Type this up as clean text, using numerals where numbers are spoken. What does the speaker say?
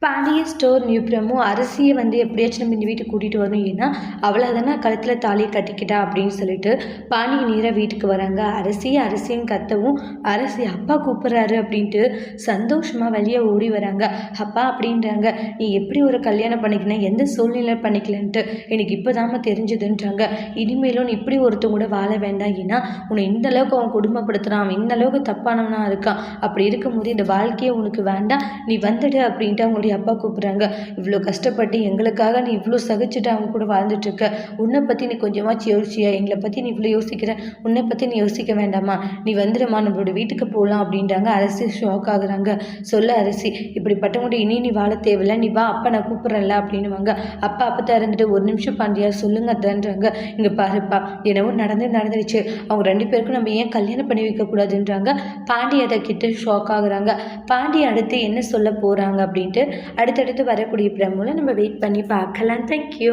Pandya store new promo அரிசியை எப்படியாச்சும் நம்ம இந்த வீட்டுக்கு கூட்டிகிட்டு வரணும். ஏன்னா அவளை தானே கழுத்தில் தாலியை கட்டிக்கிட்டா அப்படின்னு சொல்லிட்டு பாண்டிய நேராக வீட்டுக்கு வராங்க. அரிசின்னு கத்தவும் அரசி அப்பா கூப்பிட்றாரு அப்படின்ட்டு சந்தோஷமாக வெளியே ஓடி வராங்க. அப்பா அப்படின்றாங்க, நீ எப்படி ஒரு கல்யாணம் பண்ணிக்கின, எந்த சூழ்நிலை பண்ணிக்கலன்ட்டு எனக்கு இப்போதாம தெரிஞ்சுதுன்றாங்க. இனிமேலும் நீ இப்படி ஒருத்தவங்க கூட வாழ வேண்டாம். ஏன்னா உன்னை இந்த அளவுக்கு அவன் குடும்பப்படுத்துகிறான், அவன் இந்த அளவுக்கு தப்பானவனா இருக்கான். அப்படி இருக்கும்போது இந்த வாழ்க்கையை உனக்கு வேண்டாம், நீ வந்துடு அப்படின்ட்டு அவங்களுடைய அப்பா கூப்பிட்றாங்க. இவ்வளோ கஷ்டப்பட்டு எங்களுக்காக நீ இவ்வளோ சகிச்சுட்டு அவங்க கூட வாழ்ந்துட்டுருக்க, உன்னை பற்றி நீ கொஞ்சமாச்சு யோசிச்சியா, எங்களை பற்றி நீ இவ்வளோ யோசிக்கிற, உன்னை பற்றி நீ யோசிக்க வேண்டாமா, நீ வந்துடுமா, நம்மளோட வீட்டுக்கு போகலாம் அப்படின்றாங்க. அரசி ஷாக் ஆகுறாங்க. சொல்ல அரசி, இப்படிப்பட்டவங்க இனி நீ வாழ தேவையில்லை, நீ வா, அப்பா நான் கூப்பிட்றேன்ல அப்படின்னுவாங்க. அப்பா அப்போ இருந்துட்டு ஒரு நிமிஷம் பாண்டியா சொல்லுங்க அதான்றாங்க. இங்கே பாருப்பா, என்னவோ நடந்துருச்சு, அவங்க 2 பேருக்கும் நம்ம ஏன் கல்யாணம் பண்ணி வைக்கக்கூடாதுன்றாங்க. பாண்டி அதை கிட்ட ஷாக் ஆகுறாங்க. பாண்டி அடுத்து என்ன சொல்ல போகிறாங்க அப்படின்ட்டு அடுத்தடுத்து வரக்கூடிய பிரமோல நம்ம வெயிட் பண்ணி பார்க்கலாம். தேங்க்யூ.